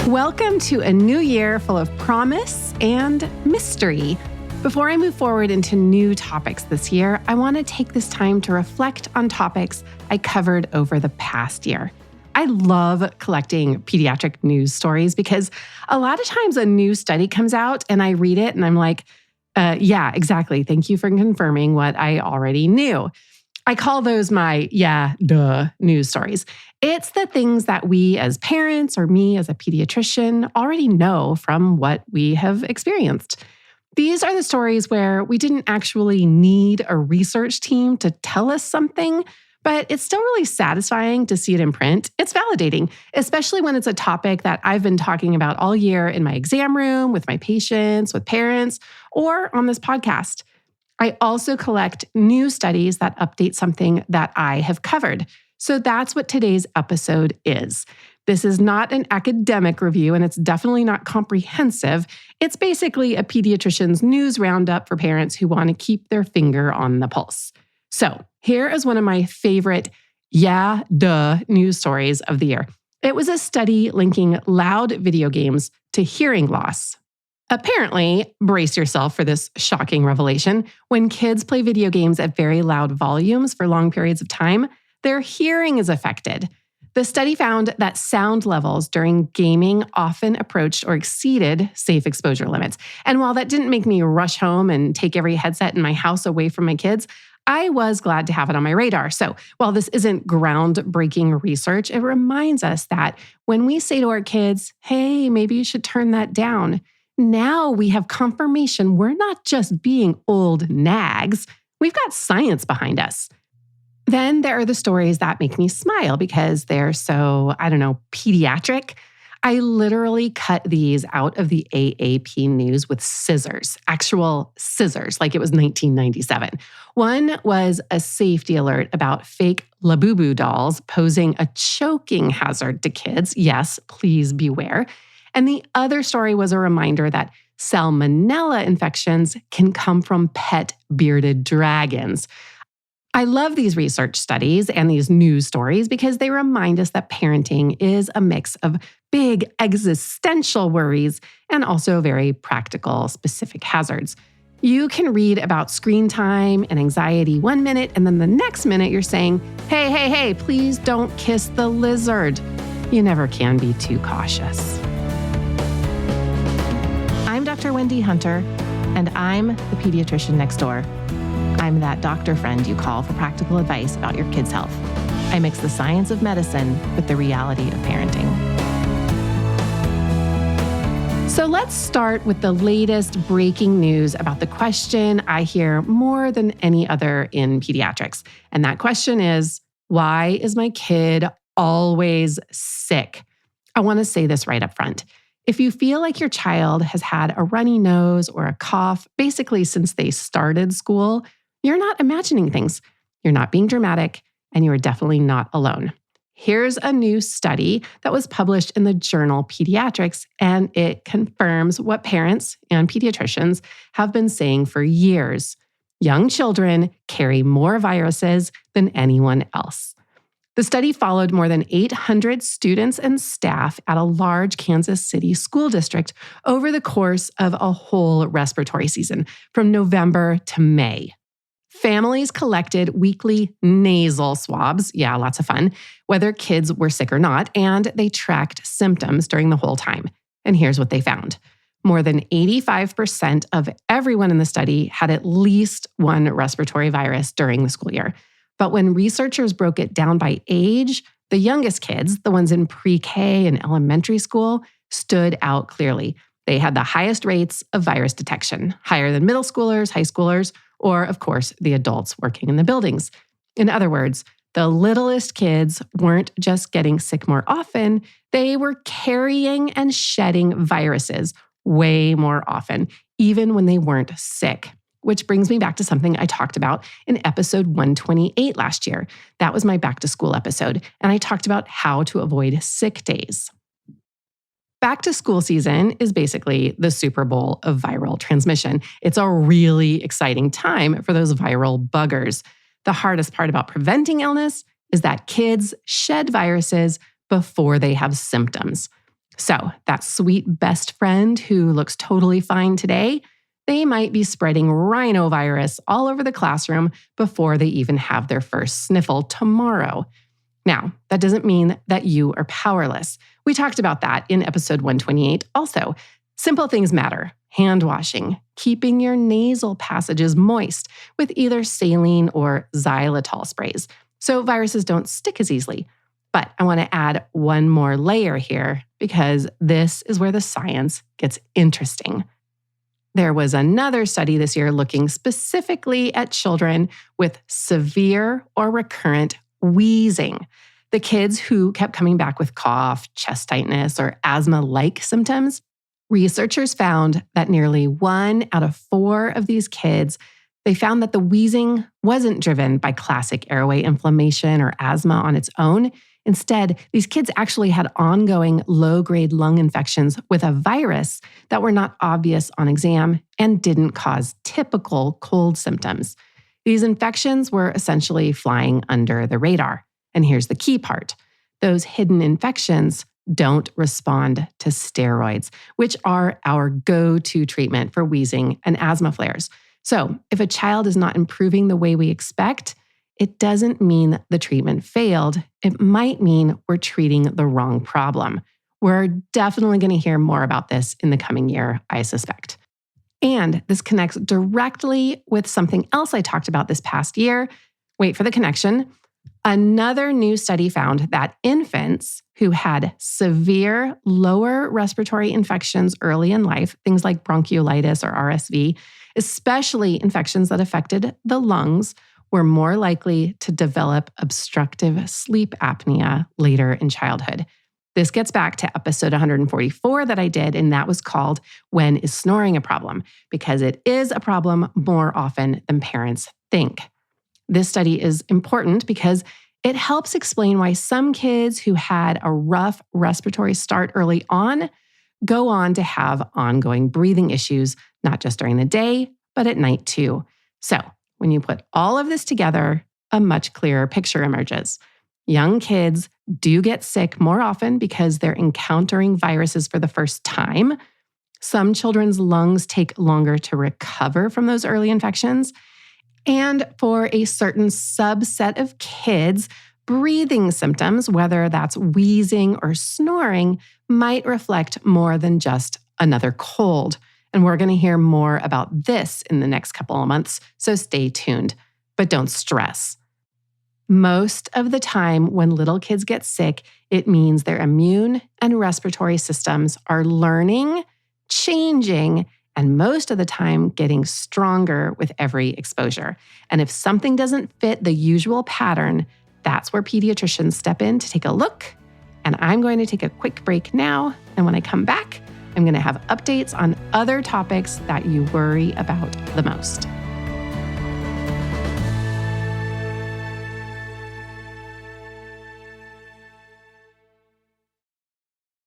Welcome to a new year full of promise and mystery. Before I move forward into new topics this year, I want to take this time to reflect on topics I covered over the past year. I love collecting pediatric news stories because a lot of times a new study comes out and I read it and I'm like, yeah, exactly. Thank you for confirming what I already knew. I call those my news stories. It's the things that we as parents or me as a pediatrician already know from what we have experienced. These are the stories where we didn't actually need a research team to tell us something, but it's still really satisfying to see it in print. It's validating, especially when it's a topic that I've been talking about all year in my exam room, with my patients, with parents, or on this podcast. I also collect new studies that update something that I have covered. So that's what today's episode is. This is not an academic review, and it's definitely not comprehensive. It's basically a pediatrician's news roundup for parents who want to keep their finger on the pulse. So here is one of my favorite news stories of the year. It was a study linking loud video games to hearing loss. Apparently, brace yourself for this shocking revelation, when kids play video games at very loud volumes for long periods of time, their hearing is affected. The study found that sound levels during gaming often approached or exceeded safe exposure limits. And while that didn't make me rush home and take every headset in my house away from my kids, I was glad to have it on my radar. So while this isn't groundbreaking research, it reminds us that when we say to our kids, hey, maybe you should turn that down, now we have confirmation we're not just being old nags. We've got science behind us. Then there are the stories that make me smile because they're so, pediatric. I literally cut these out of the AAP news with scissors, actual scissors, like it was 1997. One was a safety alert about fake Labubu dolls posing a choking hazard to kids. Yes, please beware. And the other story was a reminder that salmonella infections can come from pet bearded dragons. I love these research studies and these news stories because they remind us that parenting is a mix of big existential worries and also very practical, specific hazards. You can read about screen time and anxiety 1 minute, and then the next minute you're saying, hey, please don't kiss the lizard. You never can be too cautious. I'm Dr. Wendy Hunter, and I'm the pediatrician next door. I'm that doctor friend you call for practical advice about your kids' health. I mix the science of medicine with the reality of parenting. So let's start with the latest breaking news about the question I hear more than any other in pediatrics. And that question is, why is my kid always sick? I want to say this right up front. If you feel like your child has had a runny nose or a cough basically since they started school, you're not imagining things. You're not being dramatic, and you are definitely not alone. Here's a new study that was published in the journal Pediatrics, and it confirms what parents and pediatricians have been saying for years. Young children carry more viruses than anyone else. The study followed more than 800 students and staff at a large Kansas City school district over the course of a whole respiratory season, from November to May. Families collected weekly nasal swabs, lots of fun, whether kids were sick or not, and they tracked symptoms during the whole time. And here's what they found. More than 85% of everyone in the study had at least one respiratory virus during the school year. But when researchers broke it down by age, the youngest kids, the ones in pre-K and elementary school, stood out clearly. They had the highest rates of virus detection, higher than middle schoolers, high schoolers, or, of course, the adults working in the buildings. In other words, the littlest kids weren't just getting sick more often, they were carrying and shedding viruses way more often, even when they weren't sick. Which brings me back to something I talked about in episode 128 last year. That was my back to school episode, and I talked about how to avoid sick days. Back to school season is basically the Super Bowl of viral transmission. It's a really exciting time for those viral buggers. The hardest part about preventing illness is that kids shed viruses before they have symptoms. So that sweet best friend who looks totally fine today, they might be spreading rhinovirus all over the classroom before they even have their first sniffle tomorrow. Now, that doesn't mean that you are powerless. We talked about that in episode 128 also. Simple things matter. Hand washing, keeping your nasal passages moist with either saline or xylitol sprays so viruses don't stick as easily. But I want to add one more layer here because this is where the science gets interesting. There was another study this year looking specifically at children with severe or recurrent wheezing. The kids who kept coming back with cough, chest tightness, or asthma-like symptoms. Researchers found that nearly 1 out of 4 of these kids, they found that the wheezing wasn't driven by classic airway inflammation or asthma on its own. Instead, these kids actually had ongoing low-grade lung infections with a virus that were not obvious on exam and didn't cause typical cold symptoms. These infections were essentially flying under the radar. And here's the key part. Those hidden infections don't respond to steroids, which are our go-to treatment for wheezing and asthma flares. So if a child is not improving the way we expect, it doesn't mean the treatment failed. It might mean we're treating the wrong problem. We're definitely going to hear more about this in the coming year, I suspect. And this connects directly with something else I talked about this past year. Wait for the connection. Another new study found that infants who had severe lower respiratory infections early in life, things like bronchiolitis or RSV, especially infections that affected the lungs, were more likely to develop obstructive sleep apnea later in childhood. This gets back to episode 144 that I did, and that was called When is Snoring a Problem? Because it is a problem more often than parents think. This study is important because it helps explain why some kids who had a rough respiratory start early on go on to have ongoing breathing issues, not just during the day, but at night too. So when you put all of this together, a much clearer picture emerges. Young kids do get sick more often because they're encountering viruses for the first time. Some children's lungs take longer to recover from those early infections. And for a certain subset of kids, breathing symptoms, whether that's wheezing or snoring, might reflect more than just another cold. And we're going to hear more about this in the next couple of months, so stay tuned. But don't stress. Most of the time when little kids get sick, it means their immune and respiratory systems are learning, changing, and most of the time getting stronger with every exposure. And if something doesn't fit the usual pattern, that's where pediatricians step in to take a look. And I'm going to take a quick break now. And when I come back, I'm going to have updates on other topics that you worry about the most.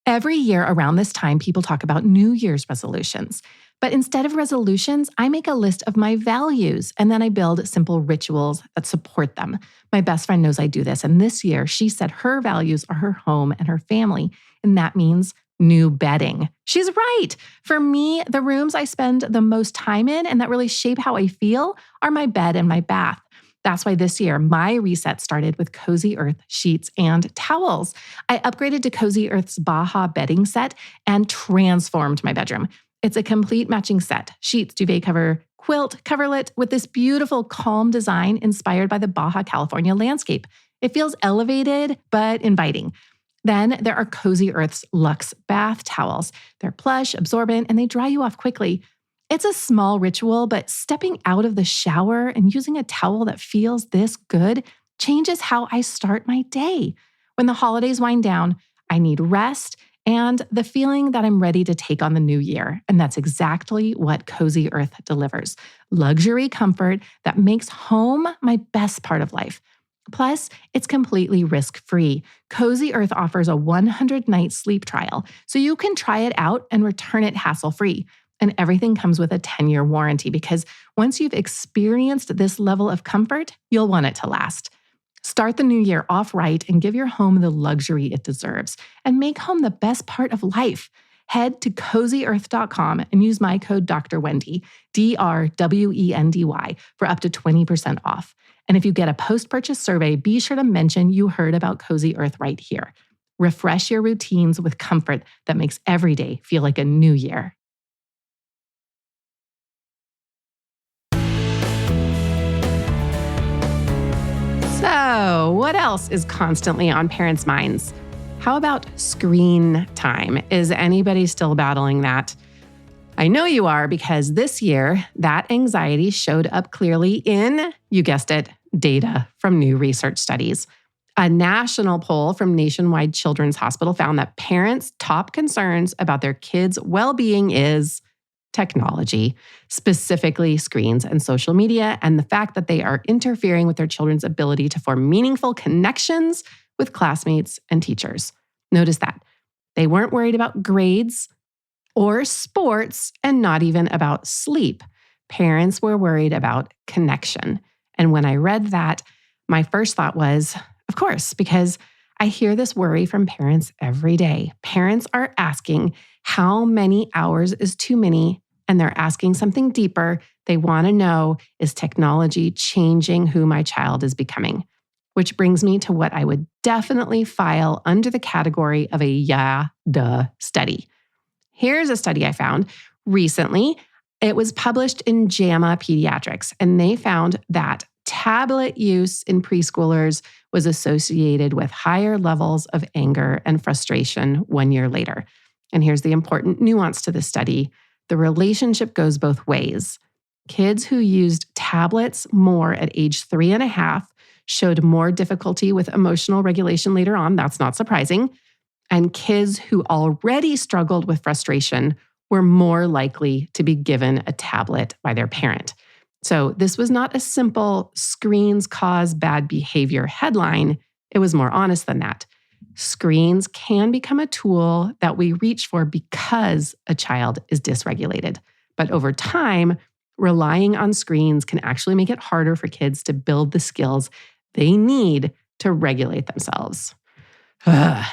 Every year around this time, people talk about New Year's resolutions. But instead of resolutions, I make a list of my values, and then I build simple rituals that support them. My best friend knows I do this, and this year she said her values are her home and her family, and that means new bedding. She's right. For me, the rooms I spend the most time in and that really shape how I feel are my bed and my bath. That's why this year, my reset started with Cozy Earth sheets and towels. I upgraded to Cozy Earth's Baja bedding set and transformed my bedroom. It's a complete matching set: sheets, duvet cover, quilt, coverlet, with this beautiful, calm design inspired by the Baja California landscape. It feels elevated, but inviting. Then there are Cozy Earth's Luxe bath towels. They're plush, absorbent, and they dry you off quickly. It's a small ritual, but stepping out of the shower and using a towel that feels this good changes how I start my day. When the holidays wind down, I need rest and the feeling that I'm ready to take on the new year. And that's exactly what Cozy Earth delivers: luxury comfort that makes home my best part of life. Plus, it's completely risk-free. Cozy Earth offers a 100-night sleep trial, so you can try it out and return it hassle-free. And everything comes with a 10-year warranty, because once you've experienced this level of comfort, you'll want it to last. Start the new year off right and give your home the luxury it deserves. And make home the best part of life. Head to cozyearth.com and use my code Dr. Wendy, DRWENDY, for up to 20% off. And if you get a post-purchase survey, be sure to mention you heard about Cozy Earth right here. Refresh your routines with comfort that makes every day feel like a new year. So, what else is constantly on parents' minds? How about screen time? Is anybody still battling that? I know you are, because this year, that anxiety showed up clearly in, you guessed it, data from new research studies. A national poll from Nationwide Children's Hospital found that parents' top concerns about their kids' well-being is technology, specifically screens and social media, and the fact that they are interfering with their children's ability to form meaningful connections with classmates and teachers. Notice that. They weren't worried about grades or sports, and not even about sleep. Parents were worried about connection. And when I read that, my first thought was, of course, because I hear this worry from parents every day. Parents are asking how many hours is too many, and they're asking something deeper. They want to know, is technology changing who my child is becoming? Which brings me to what I would definitely file under the category of a yeah, duh study. Here's a study I found recently. It was published in JAMA Pediatrics, and they found that tablet use in preschoolers was associated with higher levels of anger and frustration 1 year later. And here's the important nuance to this study. The relationship goes both ways. Kids who used tablets more at age 3.5 showed more difficulty with emotional regulation later on. That's not surprising. And kids who already struggled with frustration were more likely to be given a tablet by their parent. So this was not a simple screens cause bad behavior headline. It was more honest than that. Screens can become a tool that we reach for because a child is dysregulated. But over time, relying on screens can actually make it harder for kids to build the skills they need to regulate themselves. And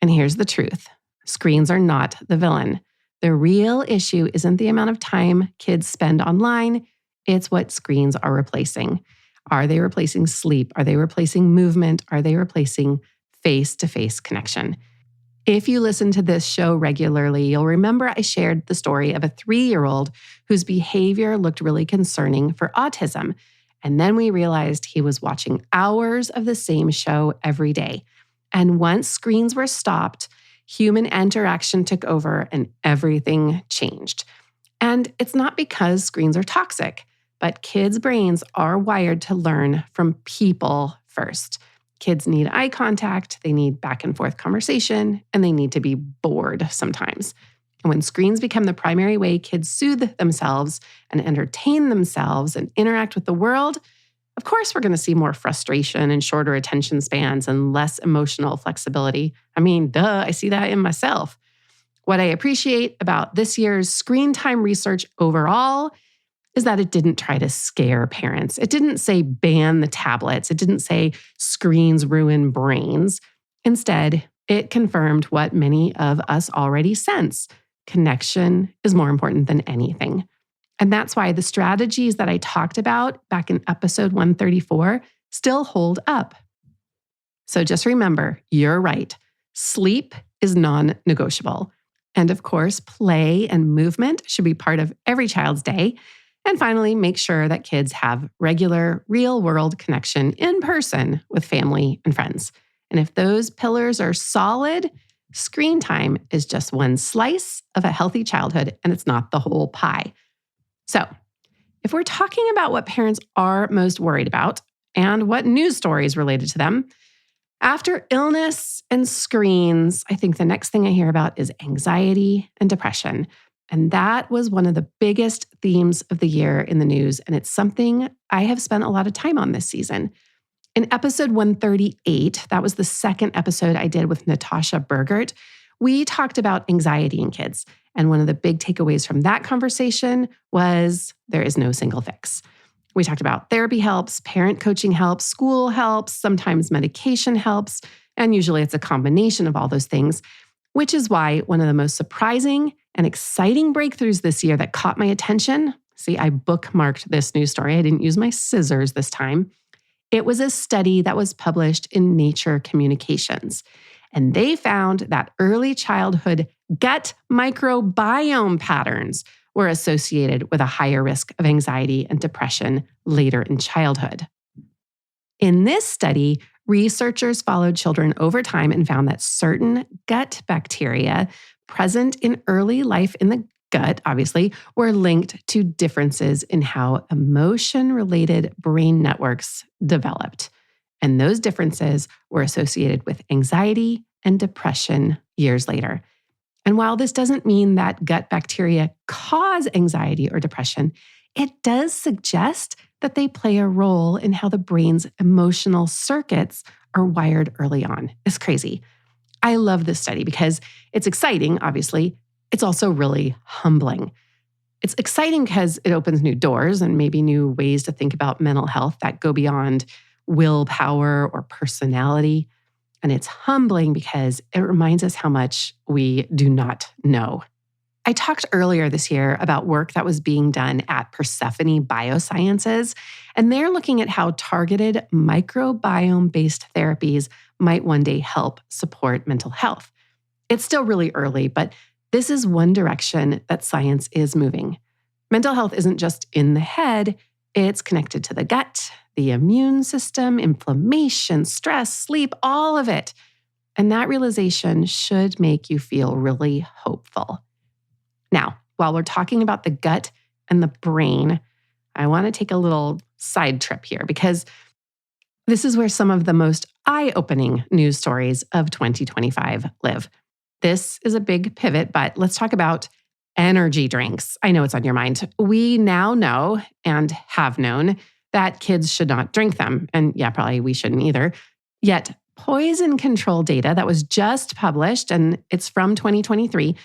here's the truth. Screens are not the villain. The real issue isn't the amount of time kids spend online. It's what screens are replacing. Are they replacing sleep? Are they replacing movement? Are they replacing face-to-face connection? If you listen to this show regularly, you'll remember I shared the story of a 3-year-old whose behavior looked really concerning for autism. And then we realized he was watching hours of the same show every day. And once screens were stopped, human interaction took over and everything changed. And it's not because screens are toxic, but kids' brains are wired to learn from people first. Kids need eye contact, they need back and forth conversation, and they need to be bored sometimes. And when screens become the primary way kids soothe themselves and entertain themselves and interact with the world, of course we're going to see more frustration and shorter attention spans and less emotional flexibility. I mean, duh, I see that in myself. What I appreciate about this year's screen time research overall is that it didn't try to scare parents. It didn't say ban the tablets. It didn't say screens ruin brains. Instead, it confirmed what many of us already sense. Connection is more important than anything. And that's why the strategies that I talked about back in episode 134 still hold up. So just remember, you're right. Sleep is non-negotiable. And of course, play and movement should be part of every child's day. And finally, make sure that kids have regular, real-world connection in person with family and friends. And if those pillars are solid, screen time is just one slice of a healthy childhood, and it's not the whole pie. So, if we're talking about what parents are most worried about and what news stories related to them, after illness and screens, I think the next thing I hear about is anxiety and depression. And that was one of the biggest themes of the year in the news, and it's something I have spent a lot of time on this season. In episode 138, that was the second episode I did with Natasha Bergert, we talked about anxiety in kids. And one of the big takeaways from that conversation was there is no single fix. We talked about therapy helps, parent coaching helps, school helps, sometimes medication helps, and usually it's a combination of all those things, which is why one of the most surprising and exciting breakthroughs this year that caught my attention, see, I bookmarked this news story. I didn't use my scissors this time. It was a study that was published in Nature Communications. And they found that early childhood gut microbiome patterns were associated with a higher risk of anxiety and depression later in childhood. In this study, researchers followed children over time and found that certain gut bacteria present in early life in the gut, obviously, were linked to differences in how emotion-related brain networks developed. And those differences were associated with anxiety and depression years later. And while this doesn't mean that gut bacteria cause anxiety or depression, it does suggest that they play a role in how the brain's emotional circuits are wired early on. It's crazy. I love this study because it's exciting, obviously. It's also really humbling. It's exciting because it opens new doors and maybe new ways to think about mental health that go beyond willpower or personality. And it's humbling because it reminds us how much we do not know. I talked earlier this year about work that was being done at Persephone Biosciences, and they're looking at how targeted microbiome-based therapies might one day help support mental health. It's still really early, but this is one direction that science is moving. Mental health isn't just in the head, it's connected to the gut, the immune system, inflammation, stress, sleep, all of it. And that realization should make you feel really hopeful. Now, while we're talking about the gut and the brain, I want to take a little side trip here because this is where some of the most eye-opening news stories of 2025 live. This is a big pivot, but let's talk about energy drinks. I know it's on your mind. We now know and have known that kids should not drink them. And yeah, probably we shouldn't either. Yet poison control data that was just published, and it's from 2023,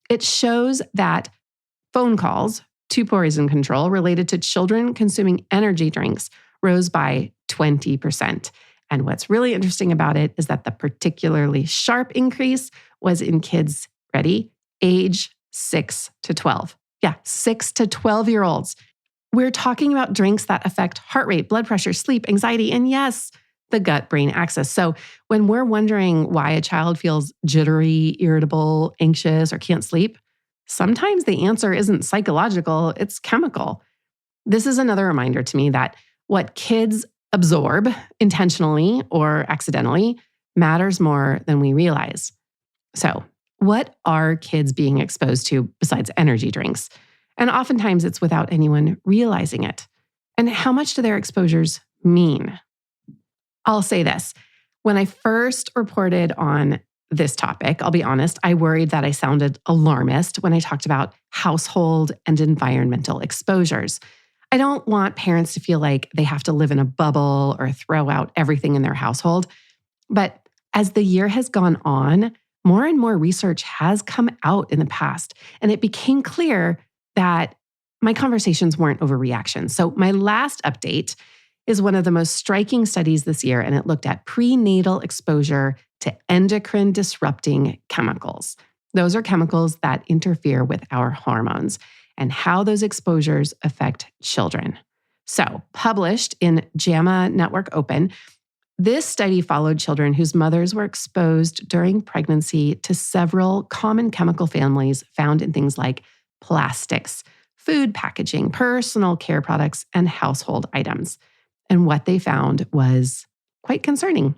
it shows that phone calls to poison control related to children consuming energy drinks rose by 20%. And what's really interesting about it is that the particularly sharp increase was in kids, ready, age 6 to 12. Yeah, 6 to 12-year-olds. We're talking about drinks that affect heart rate, blood pressure, sleep, anxiety, and yes, the gut-brain axis. So when we're wondering why a child feels jittery, irritable, anxious, or can't sleep, sometimes the answer isn't psychological, it's chemical. This is another reminder to me that what kids absorb intentionally or accidentally matters more than we realize. So, what are kids being exposed to besides energy drinks? And oftentimes it's without anyone realizing it. And how much do their exposures mean? I'll say this. When I first reported on this topic, I'll be honest, I worried that I sounded alarmist when I talked about household and environmental exposures. I don't want parents to feel like they have to live in a bubble or throw out everything in their household. But as the year has gone on, more and more research has come out in the past, and it became clear that my conversations weren't overreactions. So my last update is one of the most striking studies this year, and it looked at prenatal exposure to endocrine disrupting chemicals. Those are chemicals that interfere with our hormones and how those exposures affect children. So, published in JAMA Network Open, this study followed children whose mothers were exposed during pregnancy to several common chemical families found in things like plastics, food packaging, personal care products, and household items. And what they found was quite concerning.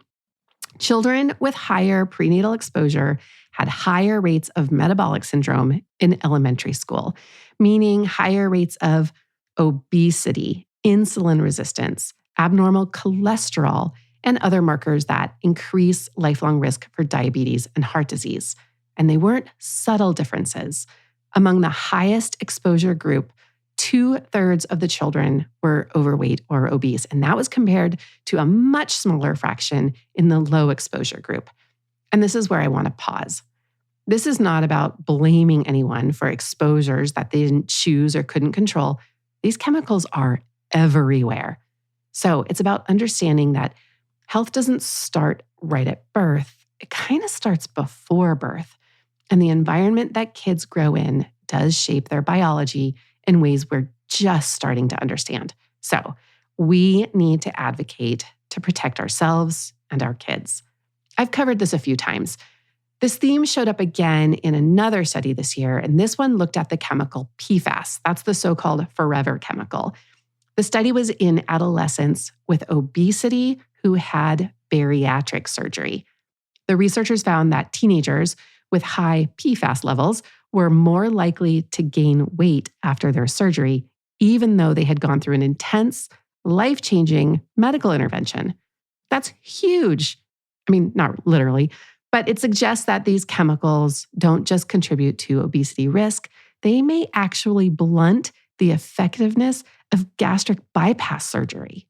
Children with higher prenatal exposure had higher rates of metabolic syndrome in elementary school, meaning higher rates of obesity, insulin resistance, abnormal cholesterol, and other markers that increase lifelong risk for diabetes and heart disease. And they weren't subtle differences. Among the highest exposure group, 2/3 of the children were overweight or obese, and that was compared to a much smaller fraction in the low exposure group. And this is where I want to pause. This is not about blaming anyone for exposures that they didn't choose or couldn't control. These chemicals are everywhere. So it's about understanding that health doesn't start right at birth. It kind of starts before birth. And the environment that kids grow in does shape their biology in ways we're just starting to understand. So we need to advocate to protect ourselves and our kids. I've covered this a few times. This theme showed up again in another study this year, and this one looked at the chemical PFAS. That's the so-called forever chemical. The study was in adolescents with obesity who had bariatric surgery. The researchers found that teenagers with high PFAS levels were more likely to gain weight after their surgery, even though they had gone through an intense, life-changing medical intervention. That's huge. I mean, not literally, but it suggests that these chemicals don't just contribute to obesity risk, they may actually blunt the effectiveness of gastric bypass surgery,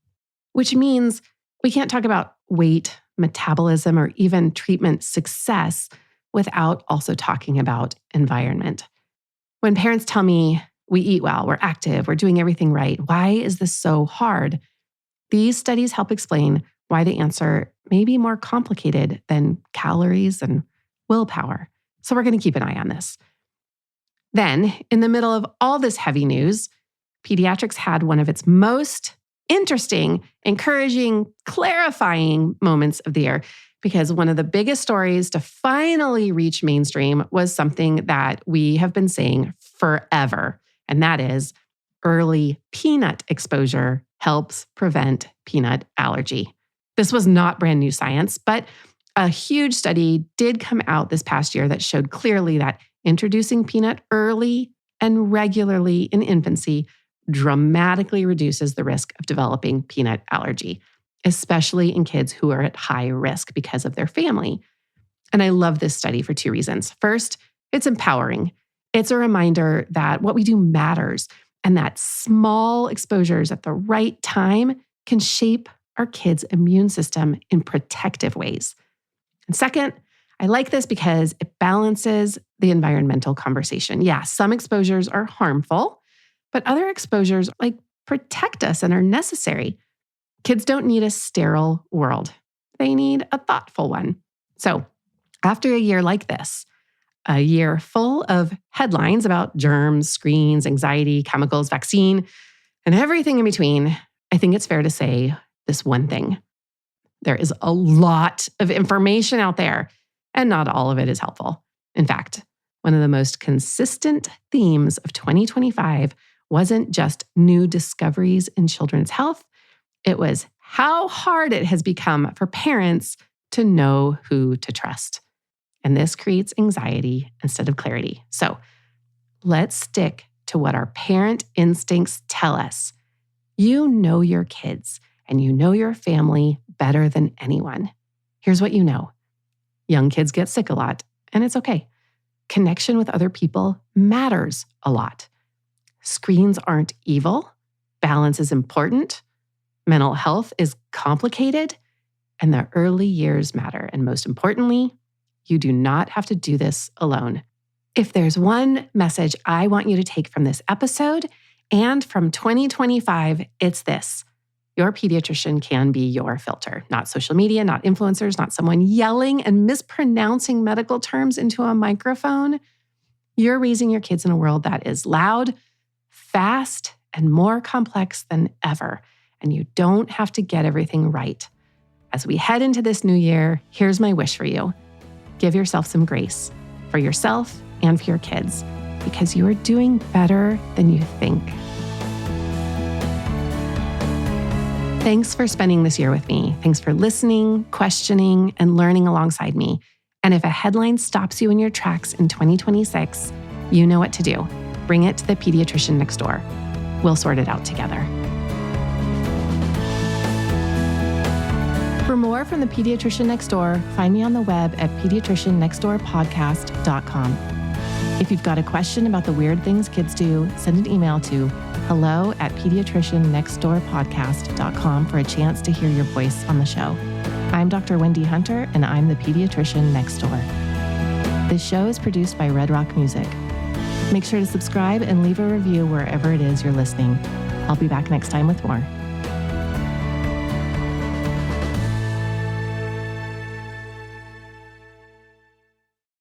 which means we can't talk about weight, metabolism, or even treatment success without also talking about environment. When parents tell me we eat well, we're active, we're doing everything right, why is this so hard? These studies help explain why the answer may be more complicated than calories and willpower. So we're going to keep an eye on this. Then, in the middle of all this heavy news, pediatrics had one of its most interesting, encouraging, clarifying moments of the year, because one of the biggest stories to finally reach mainstream was something that we have been saying forever, and that is early peanut exposure helps prevent peanut allergy. This was not brand new science, but a huge study did come out this past year that showed clearly that introducing peanut early and regularly in infancy dramatically reduces the risk of developing peanut allergy, especially in kids who are at high risk because of their family. And I love this study for two reasons. First, it's empowering. It's a reminder that what we do matters and that small exposures at the right time can shape our kids' immune system in protective ways. And second, I like this because it balances the environmental conversation. Yeah, some exposures are harmful, but other exposures protect us and are necessary. Kids don't need a sterile world. They need a thoughtful one. So after a year like this, a year full of headlines about germs, screens, anxiety, chemicals, vaccine, and everything in between, I think it's fair to say this one thing. There is a lot of information out there, and not all of it is helpful. In fact, one of the most consistent themes of 2025 wasn't just new discoveries in children's health, it was how hard it has become for parents to know who to trust. And this creates anxiety instead of clarity. So let's stick to what our parent instincts tell us. You know your kids and you know your family better than anyone. Here's what you know. Young kids get sick a lot, and it's okay. Connection with other people matters a lot. Screens aren't evil. Balance is important. Mental health is complicated, and the early years matter. And most importantly, you do not have to do this alone. If there's one message I want you to take from this episode and from 2025, it's this. Your pediatrician can be your filter, not social media, not influencers, not someone yelling and mispronouncing medical terms into a microphone. You're raising your kids in a world that is loud, fast, and more complex than ever. And you don't have to get everything right. As we head into this new year, here's my wish for you. Give yourself some grace for yourself and for your kids, because you are doing better than you think. Thanks for spending this year with me. Thanks for listening, questioning, and learning alongside me. And if a headline stops you in your tracks in 2026, you know what to do. Bring it to the pediatrician next door. We'll sort it out together. For more from the Pediatrician Next Door, find me on the web at pediatriciannextdoorpodcast.com. If you've got a question about the weird things kids do, send an email to hello@pediatriciannextdoorpodcast.com for a chance to hear your voice on the show. I'm Dr. Wendy Hunter, and I'm the Pediatrician Next Door. This show is produced by Red Rock Music. Make sure to subscribe and leave a review wherever it is you're listening. I'll be back next time with more.